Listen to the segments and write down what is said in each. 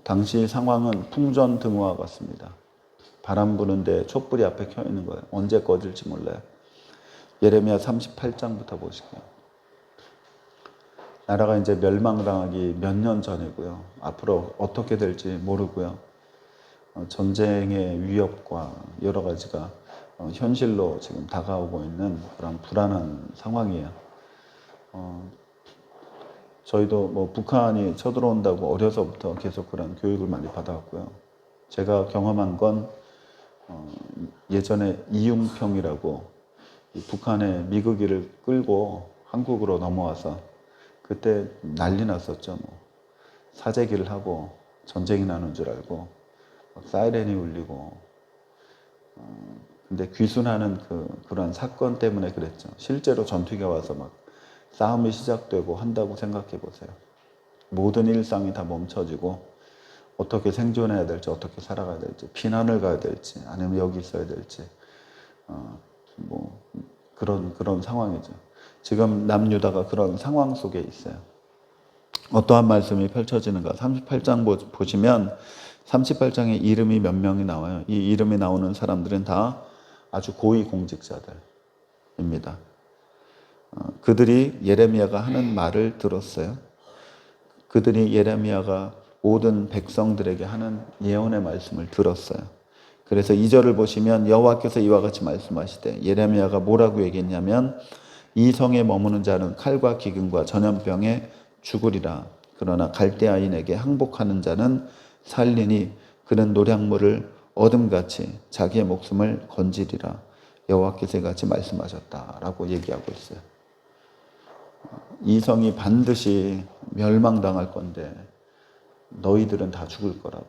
당시 상황은 풍전등화와 같습니다. 바람 부는데 촛불이 앞에 켜 있는 거예요. 언제 꺼질지 몰라요. 예레미야 38장부터 보실게요. 나라가 이제 멸망당하기 몇 년 전이고요. 앞으로 어떻게 될지 모르고요. 전쟁의 위협과 여러 가지가 현실로 지금 다가오고 있는 그런 불안한 상황이에요. 저희도 뭐 북한이 쳐들어온다고 어려서부터 계속 그런 교육을 많이 받아왔고요. 제가 경험한 건 예전에 이융평이라고 북한의 미국기를 끌고 한국으로 넘어와서 그때 난리 났었죠. 뭐 사재기를 하고 전쟁이 나는 줄 알고 사이렌이 울리고 근데 귀순하는 그런 사건 때문에 그랬죠. 실제로 전투기가 와서 막 싸움이 시작되고 한다고 생각해 보세요. 모든 일상이 다 멈춰지고 어떻게 생존해야 될지, 어떻게 살아가야 될지, 피난을 가야 될지, 아니면 여기 있어야 될지, 뭐 그런 상황이죠. 지금 남유다가 그런 상황 속에 있어요. 어떠한 말씀이 펼쳐지는가? 38장 보시면 38장에 이름이 몇 명이 나와요. 이 이름이 나오는 사람들은 다 아주 고위 공직자들입니다. 그들이 예레미야가 하는 말을 들었어요. 그들이 예레미야가 모든 백성들에게 하는 예언의 말씀을 들었어요. 그래서 2절을 보시면 여호와께서 이와 같이 말씀하시되, 예레미야가 뭐라고 얘기했냐면, 이 성에 머무는 자는 칼과 기근과 전염병에 죽으리라. 그러나 갈대아인에게 항복하는 자는 살리니 그는 노량물을 어둠같이 자기의 목숨을 건지리라. 여호와께서 같이 말씀하셨다라고 얘기하고 있어요. 이 성이 반드시 멸망당할 건데 너희들은 다 죽을 거라고.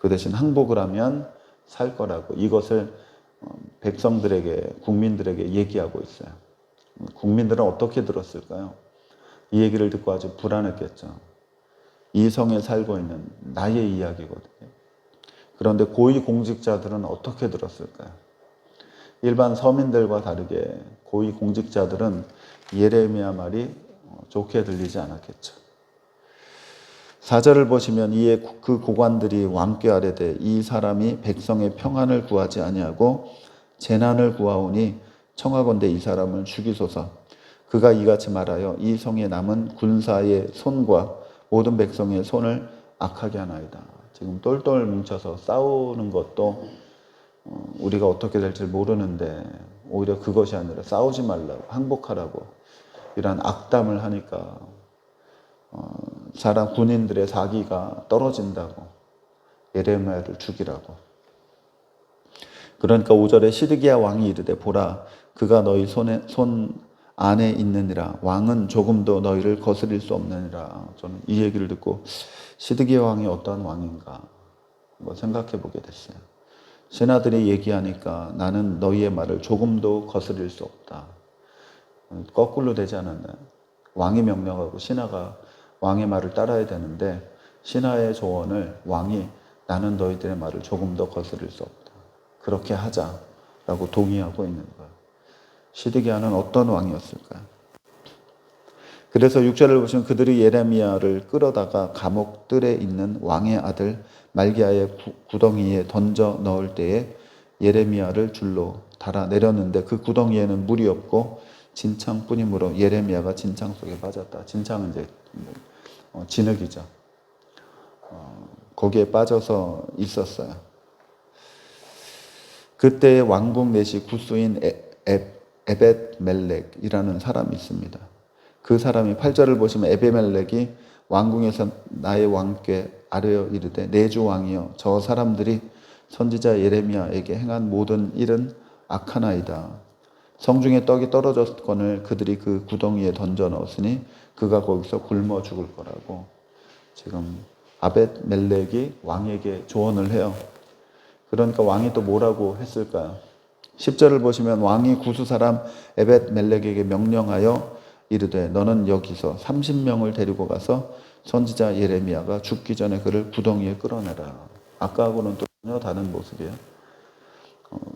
그 대신 항복을 하면 살 거라고. 이것을 백성들에게, 국민들에게 얘기하고 있어요. 국민들은 어떻게 들었을까요? 이 얘기를 듣고 아주 불안했겠죠. 이 성에 살고 있는 나의 이야기거든요. 그런데 고위 공직자들은 어떻게 들었을까요? 일반 서민들과 다르게 고위 공직자들은 예레미야 말이 좋게 들리지 않았겠죠. 4절을 보시면 이에 그 고관들이 왕께 아뢰되, 이 사람이 백성의 평안을 구하지 아니하고 재난을 구하오니 청하건대 이 사람을 죽이소서. 그가 이같이 말하여 이 성에 남은 군사의 손과 모든 백성의 손을 악하게 하나이다. 지금 똘똘 뭉쳐서 싸우는 것도 우리가 어떻게 될지 모르는데 오히려 그것이 아니라 싸우지 말라고, 항복하라고 이런 악담을 하니까 사람 군인들의 사기가 떨어진다고, 예레미야를 죽이라고. 그러니까 5절에 시드기야 왕이 이르되, 보라 그가 너희 손 안에 있느니라. 왕은 조금도 너희를 거스릴 수 없느니라. 저는 이 얘기를 듣고 시드기야 왕이 어떠한 왕인가 생각해 보게 됐어요. 신하들이 얘기하니까 나는 너희의 말을 조금도 거스릴 수 없다. 거꾸로 되지 않았나요? 왕이 명령하고 신하가 왕의 말을 따라야 되는데 신하의 조언을 왕이 나는 너희들의 말을 조금 더 거스릴 수 없다. 그렇게 하자라고 동의하고 있는 거예요. 시드기야는 어떤 왕이었을까요? 그래서 6절을 보시면 그들이 예레미야를 끌어다가 감옥들에 있는 왕의 아들 말기야의 구덩이에 던져 넣을 때에 예레미야를 줄로 달아 내렸는데 그 구덩이에는 물이 없고 진창뿐이므로 예레미야가 진창 속에 빠졌다. 진창은 이제 진흙이죠. 거기에 빠져서 있었어요. 그때 왕궁 내시 구스인 에벳멜렉이라는 사람이 있습니다. 그 사람이 8절을 보시면 에벳멜렉이 왕궁에서 나의 왕께 아뢰어 이르되, 내 주 왕이여, 저 사람들이 선지자 예레미야에게 행한 모든 일은 악하나이다. 성중에 떡이 떨어졌거늘 그들이 그 구덩이에 던져 넣었으니 그가 거기서 굶어 죽을 거라고. 지금 아벳멜렉이 왕에게 조언을 해요. 그러니까 왕이 또 뭐라고 했을까요? 10절을 보시면 왕이 구스 사람 에벳멜렉에게 명령하여 이르되, 너는 여기서 30명을 데리고 가서 선지자 예레미야가 죽기 전에 그를 구덩이에 끌어내라. 아까하고는 또 전혀 다른 모습이에요.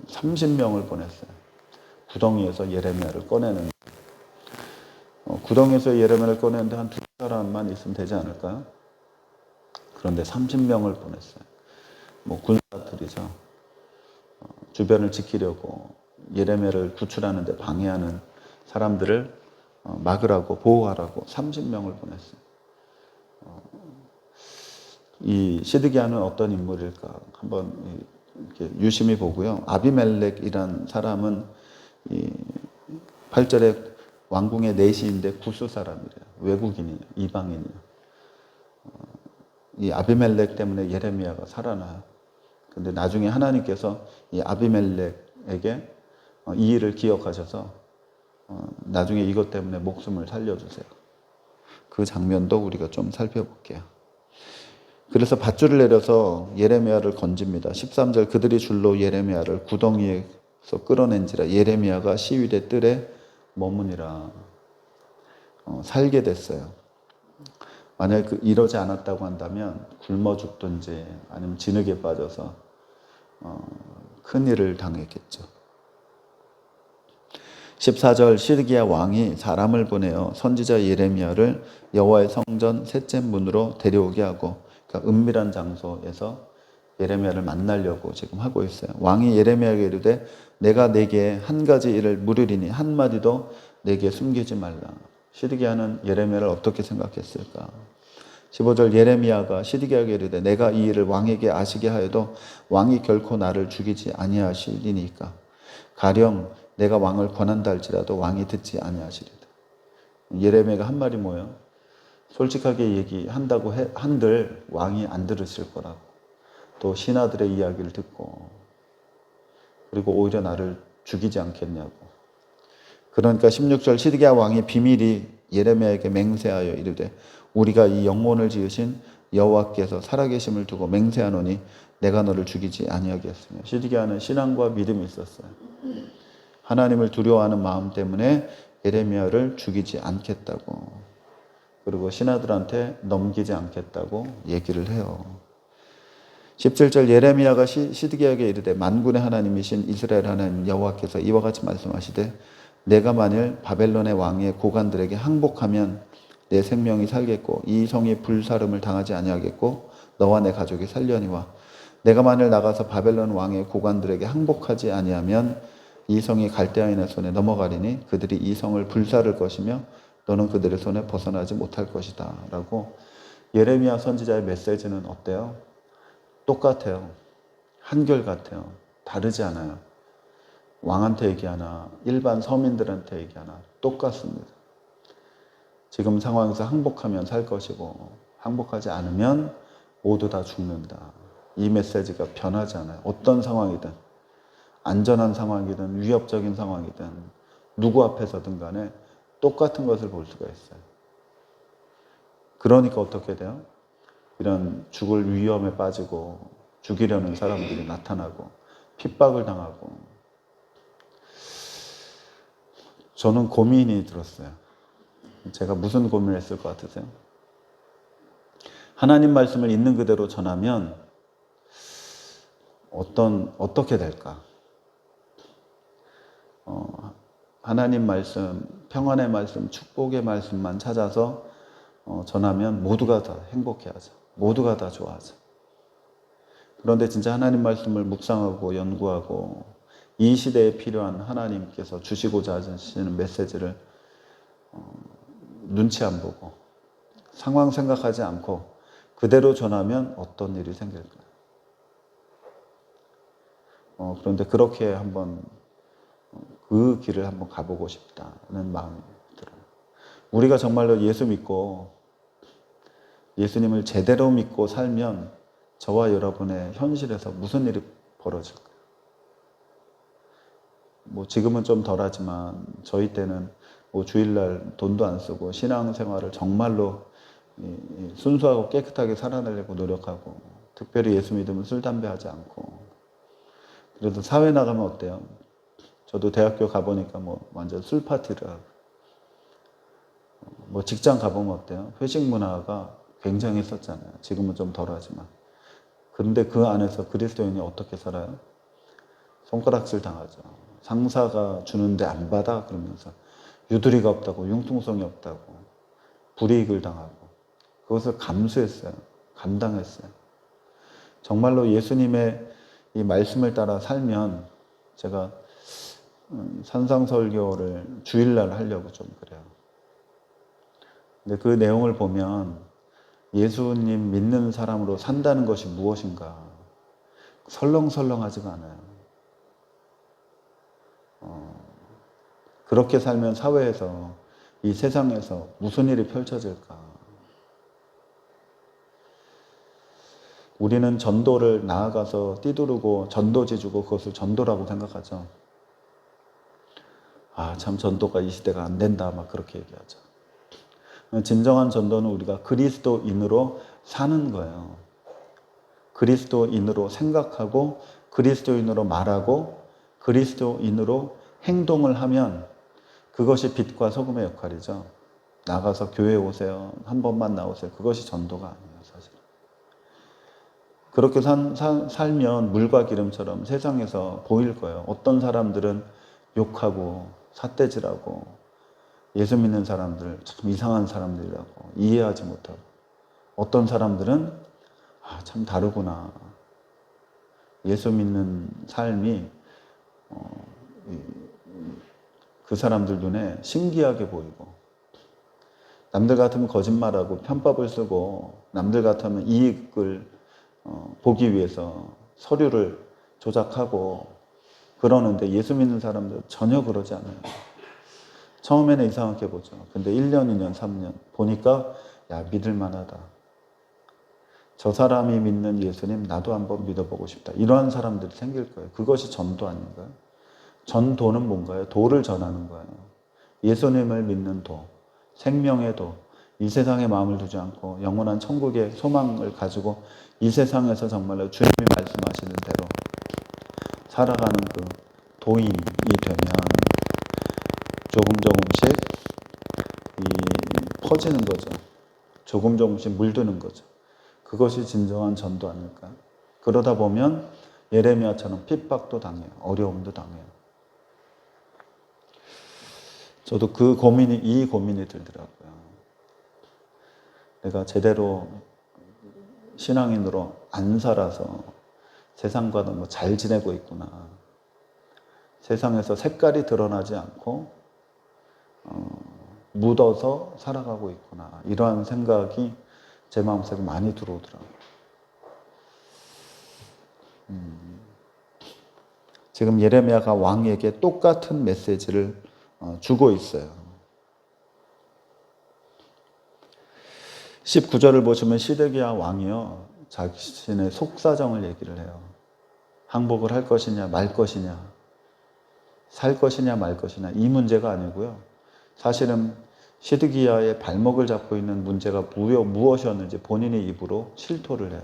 30명을 보냈어요. 구덩이에서 예레미야를 꺼내는. 구덩이에서 예레미야를 꺼내는데 한 두 사람만 있으면 되지 않을까요? 그런데 30명을 보냈어요. 뭐 군사들이죠. 주변을 지키려고 예레미야를 구출하는데 방해하는 사람들을 막으라고, 보호하라고 30명을 보냈어요. 이 시드기야는 어떤 인물일까 한번 이렇게 유심히 보고요. 아비멜렉이란 사람은 이 8절에 왕궁의 내시인데 구스 사람이래요. 외국인이에요. 이방인이에요. 이 아비멜렉 때문에 예레미야가 살아나요. 근데 나중에 하나님께서 이 아비멜렉에게 이 일을 기억하셔서 나중에 이것 때문에 목숨을 살려주세요. 그 장면도 우리가 좀 살펴볼게요. 그래서 밧줄을 내려서 예레미야를 건집니다. 13절 그들이 줄로 예레미야를 구덩이에서 끌어낸지라 예레미야가 시위대 뜰에 머무니라. 살게 됐어요. 만약에 이러지 않았다고 한다면 굶어 죽든지 아니면 진흙에 빠져서 큰일을 당했겠죠. 14절 시드기야 왕이 사람을 보내어 선지자 예레미야를 여호와의 성전 셋째 문으로 데려오게 하고, 그러니까 은밀한 장소에서 예레미야를 만나려고 지금 하고 있어요. 왕이 예레미야에게 이르되 내가 내게 한 가지 일을 물으리니 한마디도 내게 숨기지 말라. 시드기야는 예레미야를 어떻게 생각했을까? 15절 예레미야가 시드기야에게 이르되 내가 이 일을 왕에게 아시게 하여도 왕이 결코 나를 죽이지 아니하시리니까 가령 내가 왕을 권한다 할지라도 왕이 듣지 아니하시리다. 예레미야가 한 말이 뭐예요? 솔직하게 얘기한다고 한들 왕이 안 들으실 거라고. 또 신하들의 이야기를 듣고 그리고 오히려 나를 죽이지 않겠냐고. 그러니까 16절 시드기야 왕이 비밀이 예레미야에게 맹세하여 이르되 우리가 이 영혼을 지으신 여호와께서 살아계심을 두고 맹세하노니 내가 너를 죽이지 아니하겠으며. 시드기야는 신앙과 믿음이 있었어요. 하나님을 두려워하는 마음 때문에 예레미야를 죽이지 않겠다고, 그리고 신하들한테 넘기지 않겠다고 얘기를 해요. 17절 예레미야가 시드기야에게 이르되 만군의 하나님이신 이스라엘 하나님 여호와께서 이와 같이 말씀하시되 내가 만일 바벨론의 왕의 고관들에게 항복하면 내 생명이 살겠고 이 성이 불사름을 당하지 아니하겠고 너와 내 가족이 살려니와 내가 만일 나가서 바벨론 왕의 고관들에게 항복하지 아니하면 이 성이 갈대아인의 손에 넘어가리니 그들이 이 성을 불사를 것이며 너는 그들의 손에 벗어나지 못할 것이다 라고. 예레미야 선지자의 메시지는 어때요? 똑같아요. 한결같아요. 다르지 않아요. 왕한테 얘기하나 일반 서민들한테 얘기하나 똑같습니다. 지금 상황에서 항복하면 살 것이고 항복하지 않으면 모두 다 죽는다. 이 메시지가 변하지 않아요. 어떤 상황이든, 안전한 상황이든 위협적인 상황이든 누구 앞에서든 간에 똑같은 것을 볼 수가 있어요. 그러니까 어떻게 돼요? 이런 죽을 위험에 빠지고 죽이려는 사람들이 나타나고 핍박을 당하고. 저는 고민이 들었어요. 제가 무슨 고민을 했을 것 같으세요? 하나님 말씀을 있는 그대로 전하면 어떻게 될까? 하나님 말씀, 평안의 말씀, 축복의 말씀만 찾아서 전하면 모두가 다 행복해하죠. 모두가 다 좋아하죠. 그런데 진짜 하나님 말씀을 묵상하고 연구하고 이 시대에 필요한 하나님께서 주시고자 하시는 메시지를 눈치 안 보고 상황 생각하지 않고 그대로 전하면 어떤 일이 생길까요? 그런데 그렇게 한번 그 길을 한번 가보고 싶다는 마음이 들어요. 우리가 정말로 예수 믿고 예수님을 제대로 믿고 살면 저와 여러분의 현실에서 무슨 일이 벌어질까요? 뭐 지금은 좀 덜하지만 저희 때는 뭐 주일날 돈도 안 쓰고 신앙생활을 정말로 순수하고 깨끗하게 살아내려고 노력하고, 특별히 예수 믿으면 술, 담배 하지 않고. 그래도 사회 나가면 어때요? 저도 대학교 가보니까 뭐 완전 술 파티를 하고, 뭐 직장 가보면 어때요? 회식 문화가 굉장했었잖아요. 지금은 좀 덜하지만. 그런데 그 안에서 그리스도인이 어떻게 살아요? 손가락질 당하죠. 상사가 주는데 안 받아 그러면서 유두리가 없다고, 융통성이 없다고 불이익을 당하고. 그것을 감수했어요. 감당했어요. 정말로 예수님의 이 말씀을 따라 살면 제가 산상설교를 주일날 하려고 좀 그래요. 근데 그 내용을 보면 예수님 믿는 사람으로 산다는 것이 무엇인가 설렁설렁하지가 않아요. 그렇게 살면 사회에서 이 세상에서 무슨 일이 펼쳐질까? 우리는 전도를 나아가서 띠두르고 전도지 주고 그것을 전도라고 생각하죠. 아, 참 전도가 이 시대가 안 된다 막 그렇게 얘기하죠. 진정한 전도는 우리가 그리스도인으로 사는 거예요. 그리스도인으로 생각하고 그리스도인으로 말하고 그리스도인으로 행동을 하면 그것이 빛과 소금의 역할이죠. 나가서 교회 오세요. 한 번만 나오세요. 그것이 전도가 아니에요, 사실. 그렇게 살면 물과 기름처럼 세상에서 보일 거예요. 어떤 사람들은 욕하고 삿대질하고 예수 믿는 사람들 참 이상한 사람들이라고 이해하지 못하고 어떤 사람들은 아, 참 다르구나. 예수 믿는 삶이 그 사람들 눈에 신기하게 보이고 남들 같으면 거짓말하고 편법을 쓰고 남들 같으면 이익을 보기 위해서 서류를 조작하고 그러는데 예수 믿는 사람들 전혀 그러지 않아요. 처음에는 이상하게 보죠. 근데 1년, 2년, 3년 보니까 야 믿을 만하다. 저 사람이 믿는 예수님 나도 한번 믿어보고 싶다. 이러한 사람들이 생길 거예요. 그것이 전도 아닌가요? 전도는 뭔가요? 도를 전하는 거예요. 예수님을 믿는 도, 생명의 도, 이 세상에 마음을 두지 않고 영원한 천국의 소망을 가지고 이 세상에서 정말로 주님이 말씀하시는 대로 살아가는 그 도인이 되면 조금 조금씩 퍼지는 거죠. 조금 조금씩 물드는 거죠. 그것이 진정한 전도 아닐까? 그러다 보면 예레미야처럼 핍박도 당해요. 어려움도 당해요. 저도 이 고민이 들더라고요. 내가 제대로 신앙인으로 안 살아서 세상과 너무 잘 지내고 있구나. 세상에서 색깔이 드러나지 않고 묻어서 살아가고 있구나. 이러한 생각이 제 마음속에 많이 들어오더라고요. 지금 예레미야가 왕에게 똑같은 메시지를 주고 있어요. 19절을 보시면 시드기야 왕이요 자신의 속사정을 얘기를 해요. 항복을 할 것이냐 말 것이냐 살 것이냐 말 것이냐 이 문제가 아니고요. 사실은 시드기야의 발목을 잡고 있는 문제가 무엇이었는지 본인의 입으로 실토를 해요.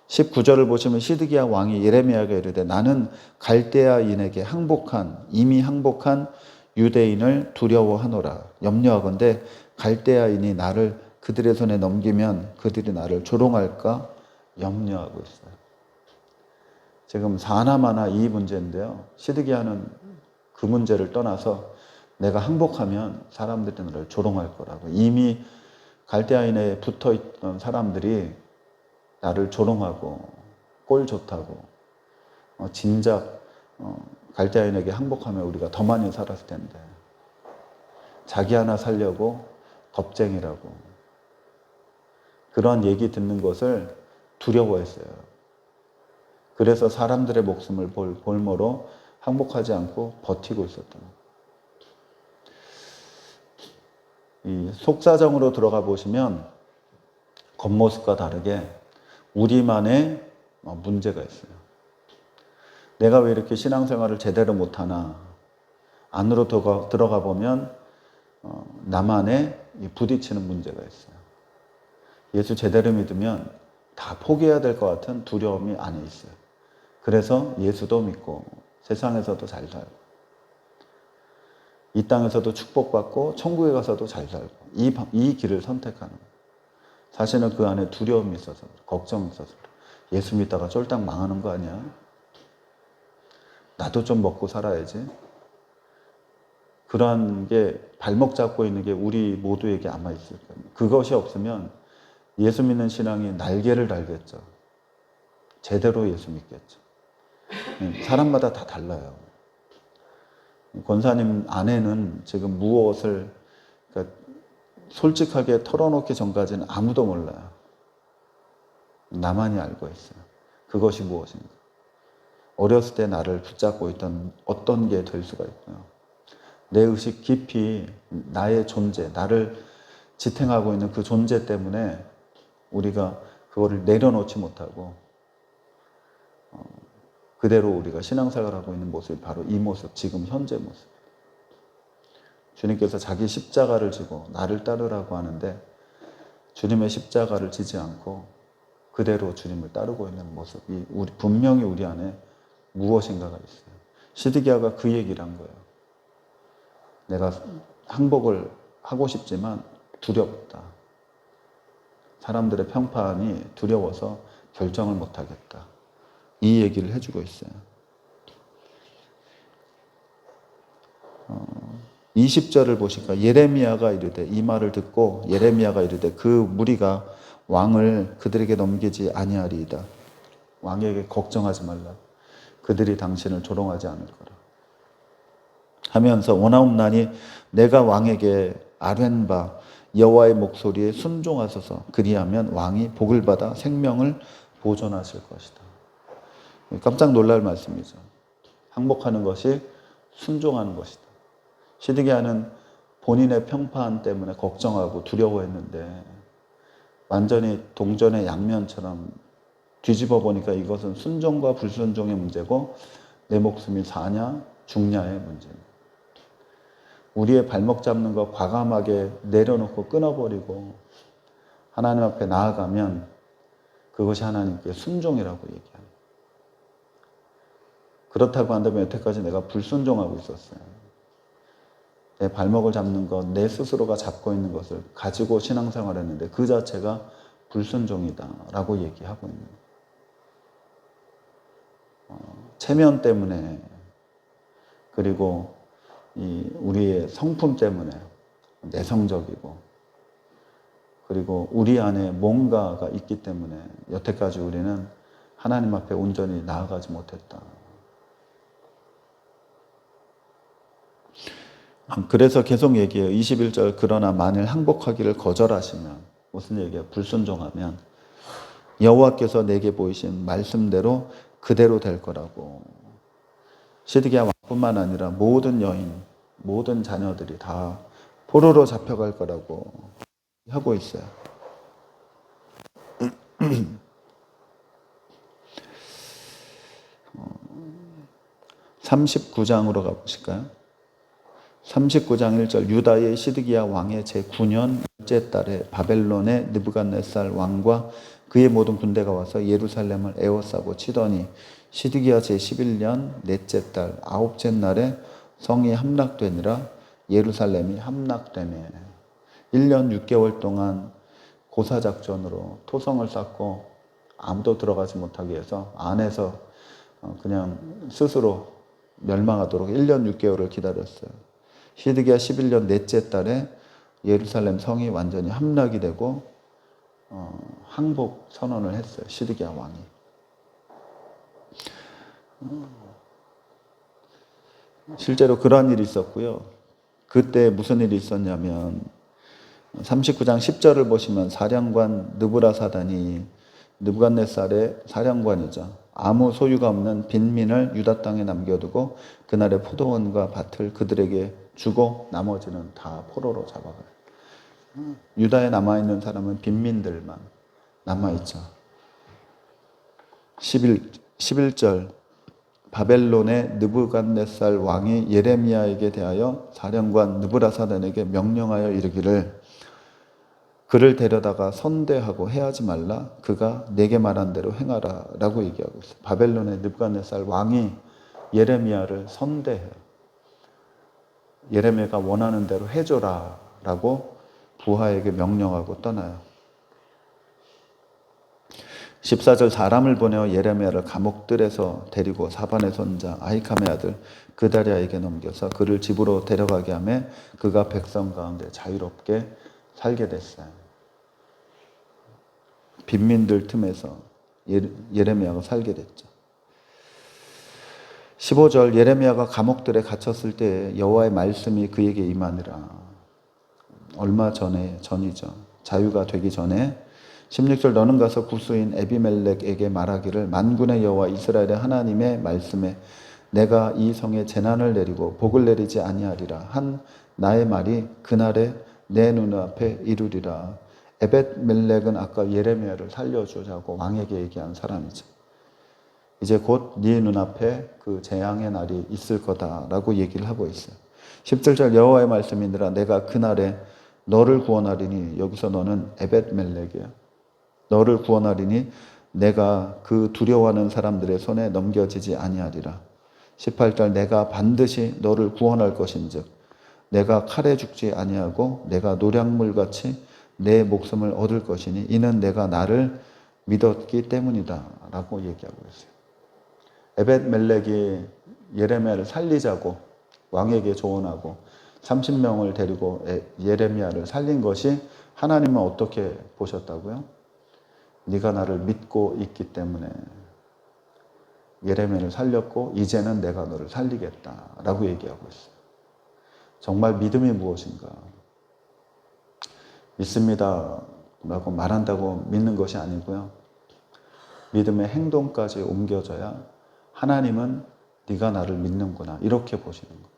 19절을 보시면 시드기야 왕이 예레미야에게 이르되 나는 갈대아인에게 이미 항복한 유대인을 두려워하노라. 염려하건대 갈대아인이 나를 그들의 손에 넘기면 그들이 나를 조롱할까 염려하고 있어요. 지금 사나마나 이 문제인데요. 시드기야는 그 문제를 떠나서 내가 항복하면 사람들이 나를 조롱할 거라고. 이미 갈대아인에 붙어있던 사람들이 나를 조롱하고 꼴 좋다고 진작 갈대아인에게 항복하면 우리가 더 많이 살았을 텐데 자기 하나 살려고 겁쟁이라고 그런 얘기 듣는 것을 두려워했어요. 그래서 사람들의 목숨을 볼모로 항복하지 않고 버티고 있었던 거예요. 이 속사정으로 들어가 보시면 겉모습과 다르게 우리만의 문제가 있어요. 내가 왜 이렇게 신앙생활을 제대로 못하나 안으로 들어가 보면 나만의 부딪히는 문제가 있어요. 예수 제대로 믿으면 다 포기해야 될 것 같은 두려움이 안에 있어요. 그래서 예수도 믿고 세상에서도 잘 살고 이 땅에서도 축복받고 천국에 가서도 잘 살고 이 길을 선택하는 거예요. 사실은 그 안에 두려움이 있어서 걱정이 있어서 예수 믿다가 쫄딱 망하는 거 아니야? 나도 좀 먹고 살아야지. 그러한 게 발목 잡고 있는 게 우리 모두에게 아마 있을 거예요. 그것이 없으면 예수 믿는 신앙이 날개를 달겠죠. 제대로 예수 믿겠죠. 사람마다 다 달라요. 권사님 아내는 지금 무엇을 그러니까 솔직하게 털어놓기 전까지는 아무도 몰라요. 나만이 알고 있어요. 그것이 무엇인가. 어렸을 때 나를 붙잡고 있던 어떤 게 될 수가 있고요. 내 의식 깊이 나의 존재, 나를 지탱하고 있는 그 존재 때문에 우리가 그거를 내려놓지 못하고 그대로 우리가 신앙생활을 하고 있는 모습이 바로 이 모습, 지금 현재 모습. 주님께서 자기 십자가를 지고 나를 따르라고 하는데 주님의 십자가를 지지 않고 그대로 주님을 따르고 있는 모습이 분명히 우리 안에 무엇인가가 있어요. 시드기야가 그 얘기를 한 거예요. 내가 항복을 하고 싶지만 두렵다. 사람들의 평판이 두려워서 결정을 못하겠다. 이 얘기를 해주고 있어요. 20절을 보시니까 예레미야가 이르되, 이 말을 듣고 예레미야가 이르되 그 무리가 왕을 그들에게 넘기지 아니하리이다. 왕에게 걱정하지 말라. 그들이 당신을 조롱하지 않을 거라. 하면서 원하옵나니 내가 왕에게 아뢰는 바 여호와의 목소리에 순종하소서. 그리하면 왕이 복을 받아 생명을 보존하실 것이다. 깜짝 놀랄 말씀이죠. 항복하는 것이 순종하는 것이다. 시드기야는 본인의 평판 때문에 걱정하고 두려워했는데 완전히 동전의 양면처럼 뒤집어 보니까 이것은 순종과 불순종의 문제고 내 목숨이 사냐 죽냐의 문제입니다. 우리의 발목 잡는 거 과감하게 내려놓고 끊어버리고 하나님 앞에 나아가면 그것이 하나님께 순종이라고 얘기합니다. 그렇다고 한다면 여태까지 내가 불순종하고 있었어요. 내 발목을 잡는 것, 내 스스로가 잡고 있는 것을 가지고 신앙생활을 했는데 그 자체가 불순종이다라고 얘기하고 있는 거예요. 체면 때문에 그리고 우리의 성품 때문에 내성적이고 그리고 우리 안에 뭔가가 있기 때문에 여태까지 우리는 하나님 앞에 온전히 나아가지 못했다. 그래서 계속 얘기해요. 21절 그러나 만일 항복하기를 거절하시면 무슨 얘기예요? 불순종하면 여호와께서 내게 보이신 말씀대로 그대로 될 거라고. 시드기야 왕뿐만 아니라 모든 여인, 모든 자녀들이 다 포로로 잡혀갈 거라고 하고 있어요. 39장으로 가보실까요? 39장 1절 유다의 시드기야 왕의 제9년 첫째 달에 바벨론의 느부갓네살 왕과 그의 모든 군대가 와서 예루살렘을 에워싸고 치더니 시드기야 제11년 넷째 달 아홉째 날에 성이 함락되니라. 예루살렘이 함락되네. 1년 6개월 동안 고사작전으로 토성을 쌓고 아무도 들어가지 못하게 해서 안에서 그냥 스스로 멸망하도록 1년 6개월을 기다렸어요. 시드기야 11년 넷째 달에 예루살렘 성이 완전히 함락이 되고 항복 선언을 했어요. 시드기야 왕이. 실제로 그러한 일이 있었고요. 그때 무슨 일이 있었냐면 39장 10절을 보시면 사령관 느부라사단이 느부갓네살의 사령관이죠. 아무 소유가 없는 빈민을 유다 땅에 남겨두고 그날의 포도원과 밭을 그들에게 주고 나머지는 다 포로로 잡아가요. 유다에 남아있는 사람은 빈민들만 남아있죠. 11절 바벨론의 느부갓네살 왕이 예레미야에게 대하여 사령관 느부라사단에게 명령하여 이르기를 그를 데려다가 선대하고 해하지 말라. 그가 내게 말한 대로 행하라 라고 얘기하고 있어요. 바벨론의 느부갓네살 왕이 예레미야를 선대해요. 예레미야가 원하는 대로 해줘라 라고 부하에게 명령하고 떠나요. 14절 사람을 보내어 예레미야를 감옥들에서 데리고 사반의 손자 아히캄의 아들 그다랴에게 넘겨서 그를 집으로 데려가게 하며 그가 백성 가운데 자유롭게 살게 됐어요. 빈민들 틈에서 예레미야가 살게 됐죠. 15절 예레미야가 감옥들에 갇혔을 때 여호와의 말씀이 그에게 임하니라. 얼마 전이죠. 자유가 되기 전에 16절 너는 가서 구스인 에비멜렉에게 말하기를 만군의 여호와 이스라엘의 하나님의 말씀에 내가 이 성에 재난을 내리고 복을 내리지 아니하리라 한 나의 말이 그날에 내 눈앞에 이루리라. 에벳멜렉은 아까 예레미야를 살려주자고 왕에게 얘기한 사람이죠. 이제 곧 네 눈앞에 그 재앙의 날이 있을 거다라고 얘기를 하고 있어요. 17절 여호와의 말씀이니라 내가 그날에 너를 구원하리니 여기서 너는 에벳멜렉이야. 너를 구원하리니 내가 그 두려워하는 사람들의 손에 넘겨지지 아니하리라. 18절 내가 반드시 너를 구원할 것인즉 내가 칼에 죽지 아니하고 내가 노량물같이 내 목숨을 얻을 것이니 이는 내가 나를 믿었기 때문이다 라고 얘기하고 있어요. 에벳멜렉이 예레미야를 살리자고 왕에게 조언하고 30명을 데리고 예레미야를 살린 것이 하나님은 어떻게 보셨다고요? 네가 나를 믿고 있기 때문에 예레미야를 살렸고 이제는 내가 너를 살리겠다라고 얘기하고 있어요. 정말 믿음이 무엇인가? 믿습니다 라고 말한다고 믿는 것이 아니고요. 믿음의 행동까지 옮겨져야 하나님은 네가 나를 믿는구나 이렇게 보시는 거예요.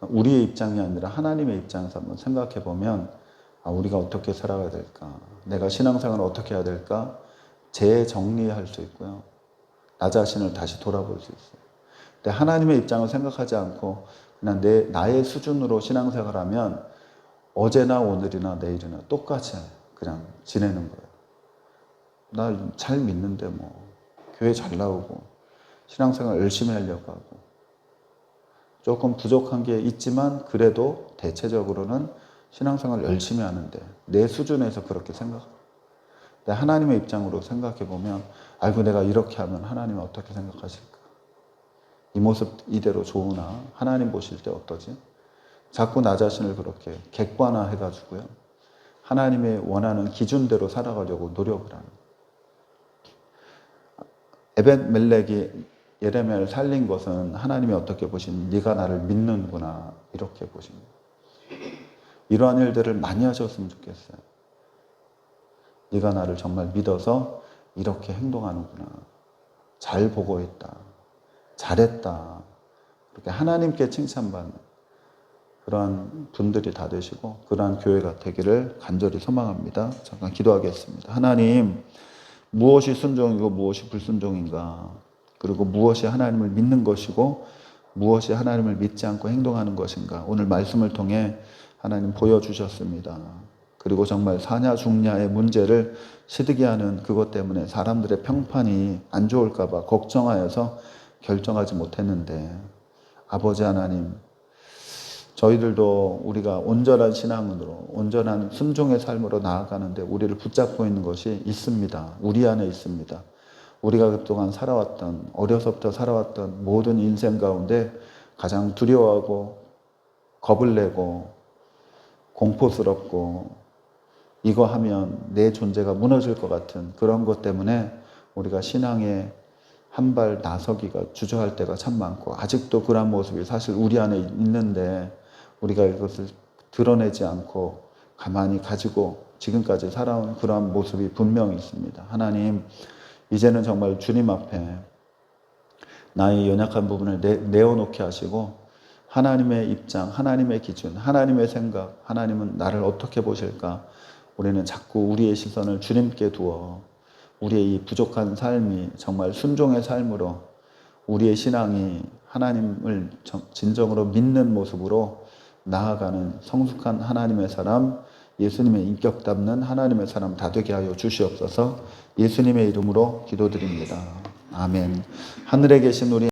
우리의 입장이 아니라 하나님의 입장에서 한번 생각해 보면 우리가 어떻게 살아가야 될까? 내가 신앙생활을 어떻게 해야 될까? 재정리할 수 있고요. 나 자신을 다시 돌아볼 수 있어요. 근데 하나님의 입장을 생각하지 않고 그냥 나의 수준으로 신앙생활하면 어제나 오늘이나 내일이나 똑같이 그냥 지내는 거예요. 나 잘 믿는데 교회 잘 나오고 신앙생활 열심히 하려고 하고 조금 부족한 게 있지만 그래도 대체적으로는 신앙생활 열심히 하는데 내 수준에서 그렇게 생각합니다. 근데 하나님의 입장으로 생각해 보면 아이고 내가 이렇게 하면 하나님은 어떻게 생각하실까? 이 모습 이대로 좋으나 하나님 보실 때 어떠지? 자꾸 나 자신을 그렇게 객관화해가지고요. 하나님의 원하는 기준대로 살아가려고 노력을 하는 거예요. 에벳멜렉이 예레미야를 살린 것은 하나님이 어떻게 보신 네가 나를 믿는구나 이렇게 보신 거예요. 이러한 일들을 많이 하셨으면 좋겠어요. 네가 나를 정말 믿어서 이렇게 행동하는구나. 잘 보고 있다. 잘했다. 이렇게 하나님께 칭찬받는 그러한 분들이 다 되시고 그러한 교회가 되기를 간절히 소망합니다. 잠깐 기도하겠습니다. 하나님, 무엇이 순종이고 무엇이 불순종인가? 그리고 무엇이 하나님을 믿는 것이고 무엇이 하나님을 믿지 않고 행동하는 것인가? 오늘 말씀을 통해 하나님 보여주셨습니다. 그리고 정말 사냐 죽냐의 문제를 시드게 하는 그것 때문에 사람들의 평판이 안 좋을까 봐 걱정하여서 결정하지 못했는데 아버지 하나님, 저희들도 우리가 온전한 신앙으로 온전한 순종의 삶으로 나아가는데 우리를 붙잡고 있는 것이 있습니다. 우리 안에 있습니다. 우리가 그동안 살아왔던 어려서부터 살아왔던 모든 인생 가운데 가장 두려워하고 겁을 내고 공포스럽고 이거 하면 내 존재가 무너질 것 같은 그런 것 때문에 우리가 신앙에 한 발 나서기가 주저할 때가 참 많고 아직도 그런 모습이 사실 우리 안에 있는데 우리가 이것을 드러내지 않고 가만히 가지고 지금까지 살아온 그러한 모습이 분명히 있습니다. 하나님, 이제는 정말 주님 앞에 나의 연약한 부분을 내어놓게 하시고 하나님의 입장, 하나님의 기준, 하나님의 생각, 하나님은 나를 어떻게 보실까? 우리는 자꾸 우리의 시선을 주님께 두어 우리의 이 부족한 삶이 정말 순종의 삶으로 우리의 신앙이 하나님을 진정으로 믿는 모습으로 나아가는 성숙한 하나님의 사람, 예수님의 인격 담는 하나님의 사람 다 되게 하여 주시옵소서. 예수님의 이름으로 기도드립니다. 아멘. 하늘에 계신 우리